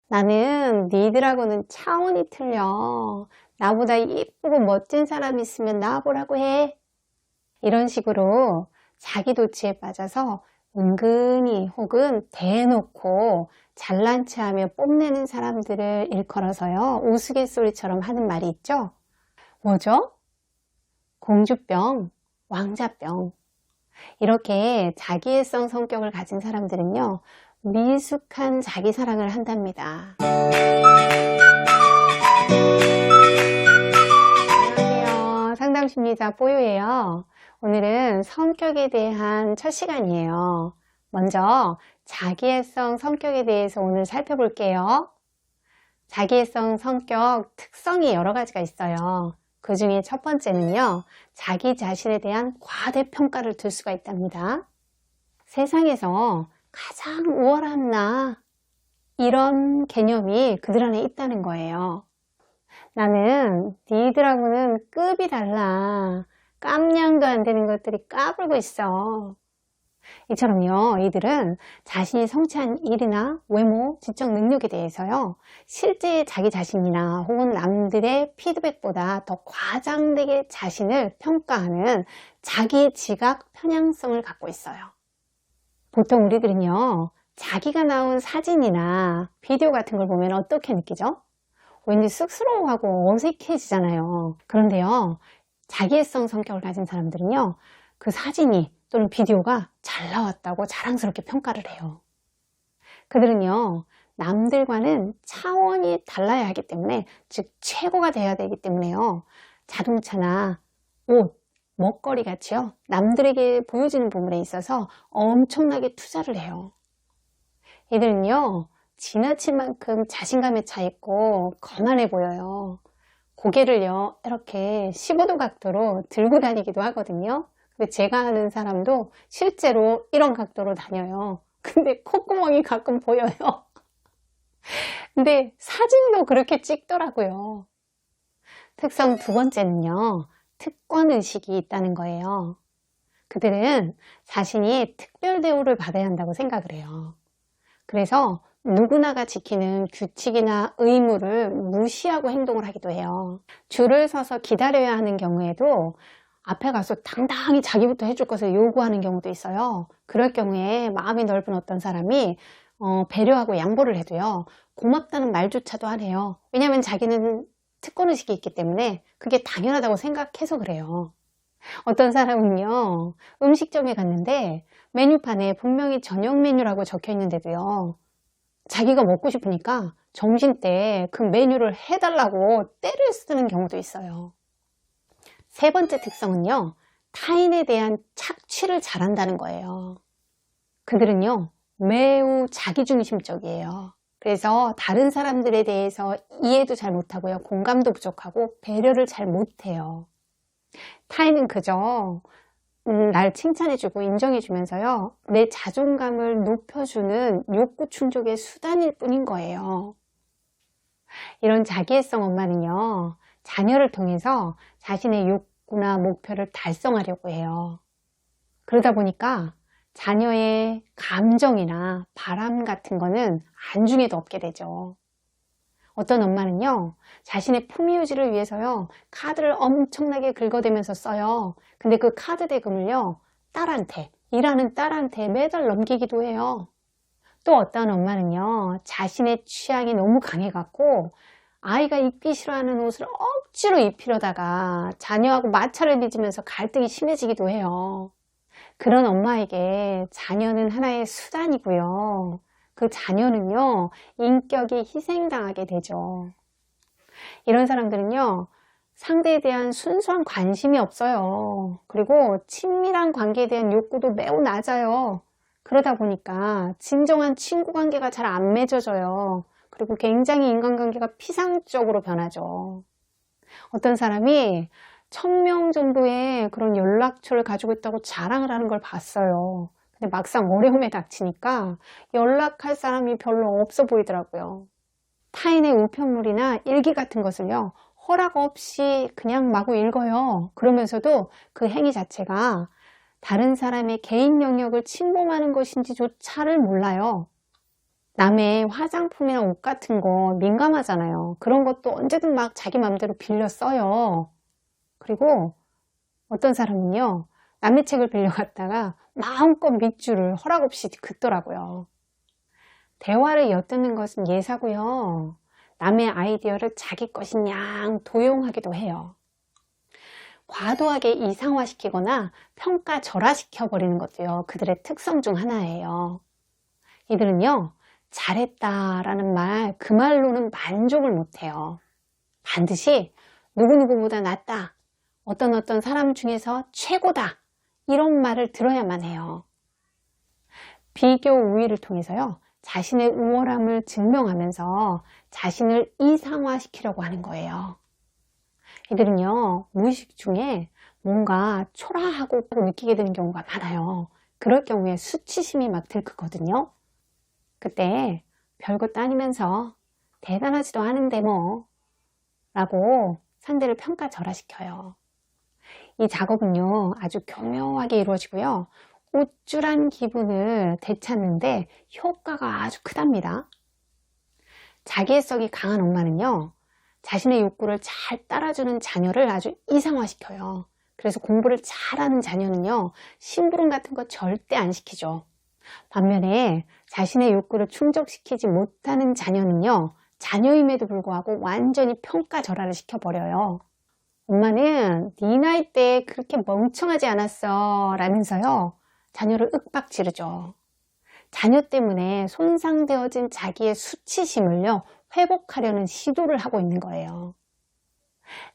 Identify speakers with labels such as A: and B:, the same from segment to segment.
A: 나는 니들하고는 차원이 틀려. 나보다 예쁘고 멋진 사람 있으면 나와보라고 해. 이런 식으로 자기 도취에 빠져서 은근히 혹은 대놓고 잘난 체하며 뽐내는 사람들을 일컬어서요, 우스갯소리처럼 하는 말이 있죠. 뭐죠? 공주병, 왕자병. 이렇게 자기애성 성격을 가진 사람들은요, 미숙한 자기 사랑을 한답니다. 안녕하세요. 상담심리자 뽀요예요. 오늘은 성격에 대한 첫 시간이에요. 먼저 자기애성 성격에 대해서 오늘 살펴볼게요. 자기애성 성격 특성이 여러 가지가 있어요. 그 중에 첫 번째는요, 자기 자신에 대한 과대평가를 둘 수가 있답니다. 세상에서 가장 우월한 나, 이런 개념이 그들 안에 있다는 거예요. 나는 니들하고는 급이 달라. 깜냥도 안 되는 것들이 까불고 있어. 이처럼요, 이들은 자신이 성취한 일이나 외모, 지적 능력에 대해서요, 실제 자기 자신이나 혹은 남들의 피드백보다 더 과장되게 자신을 평가하는 자기 지각 편향성을 갖고 있어요. 보통 우리들은요, 자기가 나온 사진이나 비디오 같은 걸 보면 어떻게 느끼죠? 왠지 쑥스러워하고 어색해지잖아요. 그런데요, 자기애성 성격을 가진 사람들은요, 그 사진이 또는 비디오가 잘 나왔다고 자랑스럽게 평가를 해요. 그들은요, 남들과는 차원이 달라야 하기 때문에, 즉 최고가 돼야 되기 때문에요, 자동차나 옷, 먹거리 같이요, 남들에게 보여지는 부분에 있어서 엄청나게 투자를 해요. 이들은요, 지나칠 만큼 자신감에 차 있고 거만해 보여요. 고개를요, 이렇게 15도 각도로 들고 다니기도 하거든요. 근데 제가 아는 사람도 실제로 이런 각도로 다녀요. 근데 콧구멍이 가끔 보여요. 근데 사진도 그렇게 찍더라고요. 특성 두 번째는요, 특권의식이 있다는 거예요. 그들은 자신이 특별 대우를 받아야 한다고 생각을 해요. 그래서 누구나가 지키는 규칙이나 의무를 무시하고 행동을 하기도 해요. 줄을 서서 기다려야 하는 경우에도 앞에 가서 당당히 자기부터 해줄 것을 요구하는 경우도 있어요. 그럴 경우에 마음이 넓은 어떤 사람이 배려하고 양보를 해도요, 고맙다는 말조차도 안 해요. 왜냐하면 자기는 특권의식이 있기 때문에 그게 당연하다고 생각해서 그래요. 어떤 사람은요, 음식점에 갔는데 메뉴판에 분명히 저녁 메뉴라고 적혀 있는데도요, 자기가 먹고 싶으니까 점심때 그 메뉴를 해달라고 떼를 쓰는 경우도 있어요. 세 번째 특성은요, 타인에 대한 착취를 잘한다는 거예요. 그들은요, 매우 자기중심적이에요. 그래서 다른 사람들에 대해서 이해도 잘 못하고요, 공감도 부족하고 배려를 잘 못해요. 타인은 그저 날 칭찬해주고 인정해주면서요, 내 자존감을 높여주는 욕구 충족의 수단일 뿐인 거예요. 이런 자기애성 엄마는요, 자녀를 통해서 자신의 욕구나 목표를 달성하려고 해요. 그러다 보니까 자녀의 감정이나 바람 같은 거는 안중에도 없게 되죠. 어떤 엄마는요, 자신의 품위 유지를 위해서요, 카드를 엄청나게 긁어대면서 써요. 근데 그 카드 대금을요, 딸한테, 일하는 딸한테 매달 넘기기도 해요. 또 어떤 엄마는요, 자신의 취향이 너무 강해갖고 아이가 입기 싫어하는 옷을 억지로 입히려다가 자녀하고 마찰을 빚으면서 갈등이 심해지기도 해요. 그런 엄마에게 자녀는 하나의 수단이고요. 그 자녀는요, 인격이 희생당하게 되죠. 이런 사람들은요, 상대에 대한 순수한 관심이 없어요. 그리고 친밀한 관계에 대한 욕구도 매우 낮아요. 그러다 보니까 진정한 친구 관계가 잘 안 맺어져요. 그리고 굉장히 인간관계가 피상적으로 변하죠. 어떤 사람이 1000명 정도의 그런 연락처를 가지고 있다고 자랑을 하는 걸 봤어요. 근데 막상 어려움에 닥치니까 연락할 사람이 별로 없어 보이더라고요. 타인의 우편물이나 일기 같은 것을요, 허락 없이 그냥 마구 읽어요. 그러면서도 그 행위 자체가 다른 사람의 개인 영역을 침범하는 것인지조차를 몰라요. 남의 화장품이나 옷 같은 거 민감하잖아요. 그런 것도 언제든 막 자기 맘대로 빌려 써요. 그리고 어떤 사람은요, 남의 책을 빌려갔다가 마음껏 밑줄을 허락 없이 긋더라고요. 대화를 엿듣는 것은 예사고요. 남의 아이디어를 자기 것인 양 도용하기도 해요. 과도하게 이상화시키거나 평가절하시켜버리는 것도요, 그들의 특성 중 하나예요. 이들은요, 잘했다라는 말, 그 말로는 만족을 못해요. 반드시 누구누구보다 낫다, 어떤 사람 중에서 최고다, 이런 말을 들어야만 해요. 비교 우위를 통해서요, 자신의 우월함을 증명하면서 자신을 이상화시키려고 하는 거예요. 이들은요, 무의식 중에 뭔가 초라하고 느끼게 되는 경우가 많아요. 그럴 경우에 수치심이 막 들끓거든요. 그때 별것도 아니면서 대단하지도 않은데 뭐 라고 상대를 평가절하시켜요. 이 작업은요, 아주 교묘하게 이루어지고요, 우쭐한 기분을 되찾는데 효과가 아주 크답니다. 자기애성이 강한 엄마는요, 자신의 욕구를 잘 따라주는 자녀를 아주 이상화시켜요. 그래서 공부를 잘하는 자녀는요, 심부름 같은 거 절대 안 시키죠. 반면에 자신의 욕구를 충족시키지 못하는 자녀는요, 자녀임에도 불구하고 완전히 평가절하를 시켜버려요. 엄마는 네 나이 때 그렇게 멍청하지 않았어 라면서요, 자녀를 윽박지르죠. 자녀 때문에 손상되어진 자기의 수치심을요, 회복하려는 시도를 하고 있는 거예요.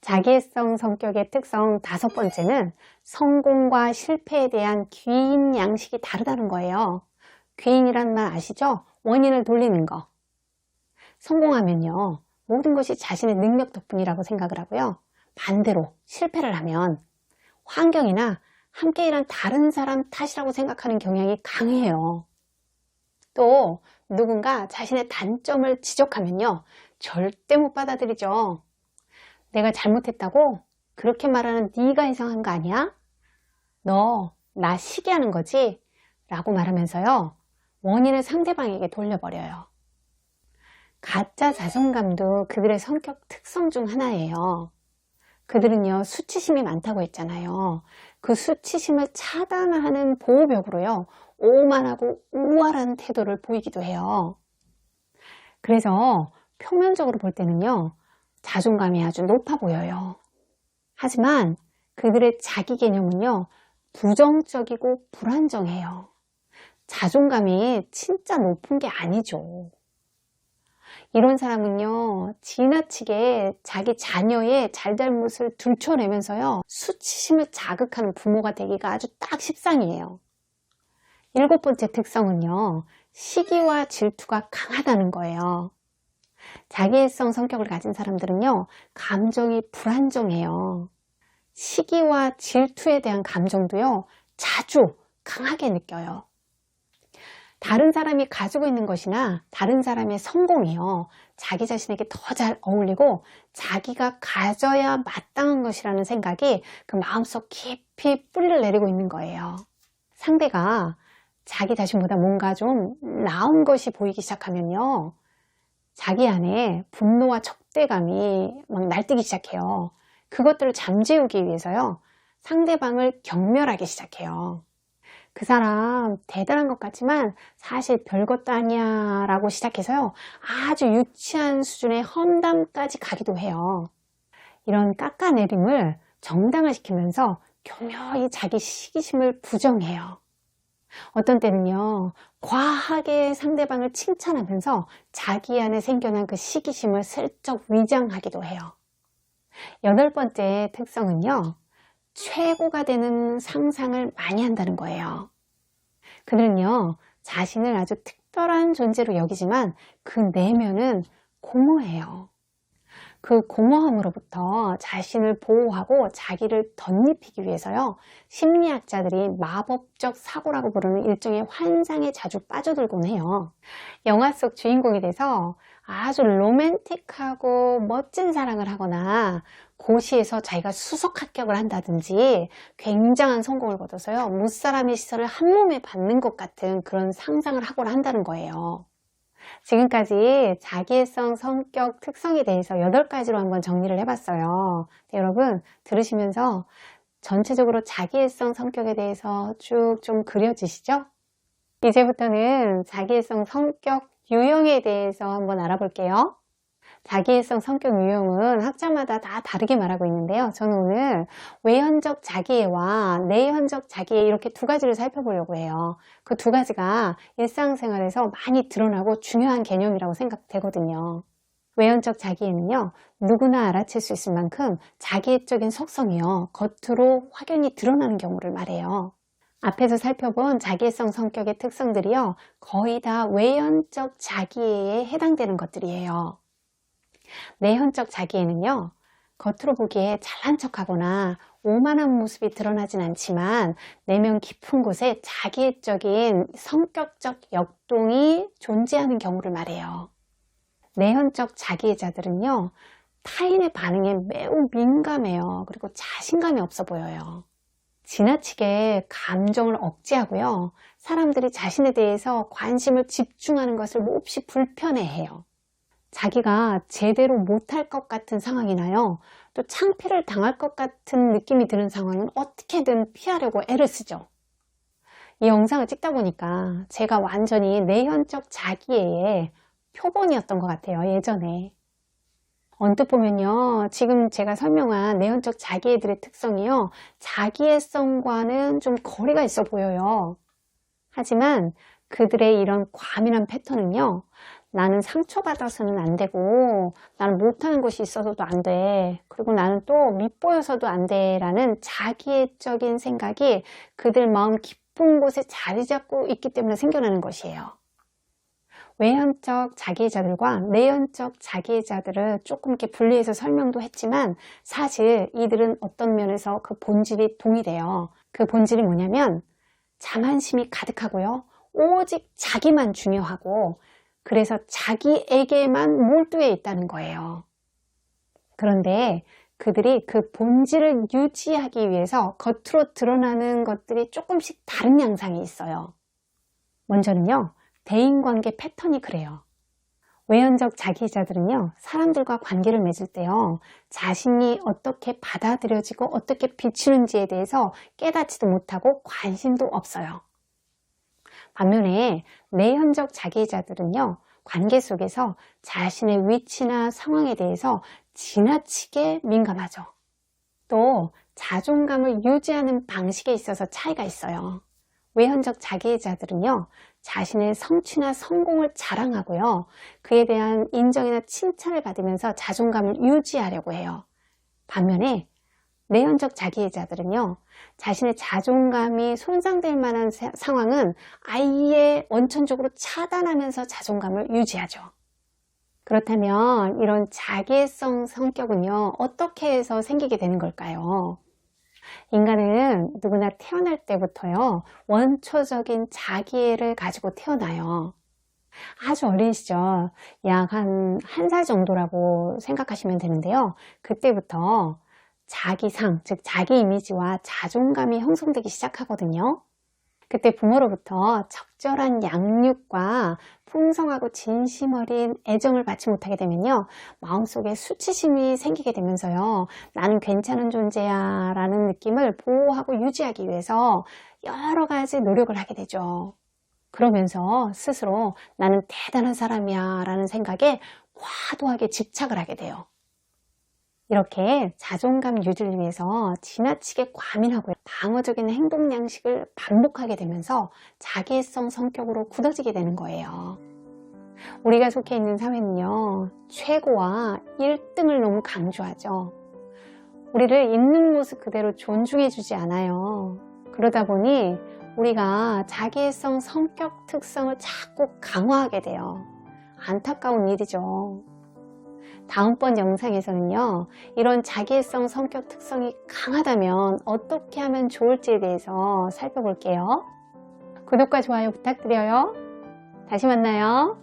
A: 자기애성 성격의 특성 5번째는 성공과 실패에 대한 귀인 양식이 다르다는 거예요. 귀인이란 말 아시죠? 원인을 돌리는 거. 성공하면요, 모든 것이 자신의 능력 덕분이라고 생각을 하고요. 반대로 실패를 하면 환경이나 함께 일한 다른 사람 탓이라고 생각하는 경향이 강해요. 또 누군가 자신의 단점을 지적하면요, 절대 못 받아들이죠. 내가 잘못했다고? 그렇게 말하는 네가 이상한 거 아니야? 너 나 시기하는 거지? 라고 말하면서요, 원인을 상대방에게 돌려버려요. 가짜 자존감도 그들의 성격 특성 중 하나예요. 그들은요, 수치심이 많다고 했잖아요. 그 수치심을 차단하는 보호벽으로요, 오만하고 우월한 태도를 보이기도 해요. 그래서 표면적으로 볼 때는요, 자존감이 아주 높아 보여요. 하지만 그들의 자기 개념은요, 부정적이고 불안정해요. 자존감이 진짜 높은 게 아니죠. 이런 사람은요, 지나치게 자기 자녀의 잘잘못을 들춰내면서요, 수치심을 자극하는 부모가 되기가 아주 딱 십상이에요. 7번째 특성은요, 시기와 질투가 강하다는 거예요. 자기애성 성격을 가진 사람들은요, 감정이 불안정해요. 시기와 질투에 대한 감정도요, 자주 강하게 느껴요. 다른 사람이 가지고 있는 것이나 다른 사람의 성공이요, 자기 자신에게 더 잘 어울리고 자기가 가져야 마땅한 것이라는 생각이 그 마음속 깊이 뿌리를 내리고 있는 거예요. 상대가 자기 자신보다 뭔가 좀 나은 것이 보이기 시작하면요, 자기 안에 분노와 적대감이 막 날뛰기 시작해요. 그것들을 잠재우기 위해서요, 상대방을 경멸하기 시작해요. 그 사람 대단한 것 같지만 사실 별것도 아니야 라고 시작해서요, 아주 유치한 수준의 험담까지 가기도 해요. 이런 깎아내림을 정당화시키면서 교묘히 자기 시기심을 부정해요. 어떤 때는요, 과하게 상대방을 칭찬하면서 자기 안에 생겨난 그 시기심을 슬쩍 위장하기도 해요. 8번째 특성은요, 최고가 되는 상상을 많이 한다는 거예요. 그들은요, 자신을 아주 특별한 존재로 여기지만 그 내면은 공허해요. 그 공허함으로부터 자신을 보호하고 자기를 덧입히기 위해서요, 심리학자들이 마법적 사고라고 부르는 일종의 환상에 자주 빠져들곤 해요. 영화 속 주인공이 돼서 아주 로맨틱하고 멋진 사랑을 하거나 고시에서 자기가 수석 합격을 한다든지 굉장한 성공을 거둬서요, 무사람의 시선을 한 몸에 받는 것 같은 그런 상상을 하곤 한다는 거예요. 지금까지 자기애성 성격 특성에 대해서 8가지로 한번 정리를 해봤어요. 여러분 들으시면서 전체적으로 자기애성 성격에 대해서 쭉 좀 그려지시죠? 이제부터는 자기애성 성격 유형에 대해서 한번 알아볼게요. 자기애성 성격 유형은 학자마다 다 다르게 말하고 있는데요. 저는 오늘 외현적 자기애와 내현적 자기애 이렇게 2가지를 살펴보려고 해요. 그 2가지가 일상생활에서 많이 드러나고 중요한 개념이라고 생각되거든요. 외현적 자기애는요, 누구나 알아챌 수 있을 만큼 자기애적인 속성이요, 겉으로 확연히 드러나는 경우를 말해요. 앞에서 살펴본 자기애성 성격의 특성들이요, 거의 다 외현적 자기애에 해당되는 것들이에요. 내현적 자기애는요, 겉으로 보기에 잘난 척하거나 오만한 모습이 드러나진 않지만 내면 깊은 곳에 자기애적인 성격적 역동이 존재하는 경우를 말해요. 내현적 자기애자들은요, 타인의 반응에 매우 민감해요. 그리고 자신감이 없어 보여요. 지나치게 감정을 억제하고요, 사람들이 자신에 대해서 관심을 집중하는 것을 몹시 불편해해요. 자기가 제대로 못할 것 같은 상황이나요, 또 창피를 당할 것 같은 느낌이 드는 상황은 어떻게든 피하려고 애를 쓰죠. 이 영상을 찍다 보니까 제가 완전히 내현적 자기애의 표본이었던 것 같아요, 예전에. 언뜻 보면요, 지금 제가 설명한 내현적 자기애들의 특성이요, 자기애성과는 좀 거리가 있어 보여요. 하지만 그들의 이런 과민한 패턴은요, 나는 상처받아서는 안 되고, 나는 못하는 것이 있어서도 안 돼, 그리고 나는 또 밉보여서도 안 돼 라는 자기애적인 생각이 그들 마음 깊은 곳에 자리 잡고 있기 때문에 생겨나는 것이에요. 외현적 자기애자들과 내현적 자기애자들을 조금 이렇게 분리해서 설명도 했지만, 사실 이들은 어떤 면에서 그 본질이 동일해요. 그 본질이 뭐냐면 자만심이 가득하고요, 오직 자기만 중요하고, 그래서 자기에게만 몰두해 있다는 거예요. 그런데 그들이 그 본질을 유지하기 위해서 겉으로 드러나는 것들이 조금씩 다른 양상이 있어요. 먼저는요, 대인관계 패턴이 그래요. 외현적 자기애자들은요, 사람들과 관계를 맺을 때요, 자신이 어떻게 받아들여지고 어떻게 비추는지에 대해서 깨닫지도 못하고 관심도 없어요. 반면에 내현적 자기애자들은요, 관계 속에서 자신의 위치나 상황에 대해서 지나치게 민감하죠. 또 자존감을 유지하는 방식에 있어서 차이가 있어요. 외현적 자기애자들은요, 자신의 성취나 성공을 자랑하고요, 그에 대한 인정이나 칭찬을 받으면서 자존감을 유지하려고 해요. 반면에 내현적 자기애자들은요, 자신의 자존감이 손상될 만한 상황은 아예 원천적으로 차단하면서 자존감을 유지하죠. 그렇다면 이런 자기애성 성격은요, 어떻게 해서 생기게 되는 걸까요? 인간은 누구나 태어날 때부터요, 원초적인 자기애를 가지고 태어나요. 아주 어린 시절, 약 한 1살 정도라고 생각하시면 되는데요. 그때부터 자기상, 즉 자기 이미지와 자존감이 형성되기 시작하거든요. 그때 부모로부터 적절한 양육과 풍성하고 진심 어린 애정을 받지 못하게 되면요, 마음속에 수치심이 생기게 되면서요, 나는 괜찮은 존재야 라는 느낌을 보호하고 유지하기 위해서 여러 가지 노력을 하게 되죠. 그러면서 스스로 나는 대단한 사람이야 라는 생각에 과도하게 집착을 하게 돼요. 이렇게 자존감 유지를 위해서 지나치게 과민하고 방어적인 행동 양식을 반복하게 되면서 자기애성 성격으로 굳어지게 되는 거예요. 우리가 속해 있는 사회는요, 최고와 1등을 너무 강조하죠. 우리를 있는 모습 그대로 존중해 주지 않아요. 그러다 보니 우리가 자기애성 성격 특성을 자꾸 강화하게 돼요. 안타까운 일이죠. 다음번 영상에서는요, 이런 자기애성 성격 특성이 강하다면 어떻게 하면 좋을지에 대해서 살펴볼게요. 구독과 좋아요 부탁드려요. 다시 만나요.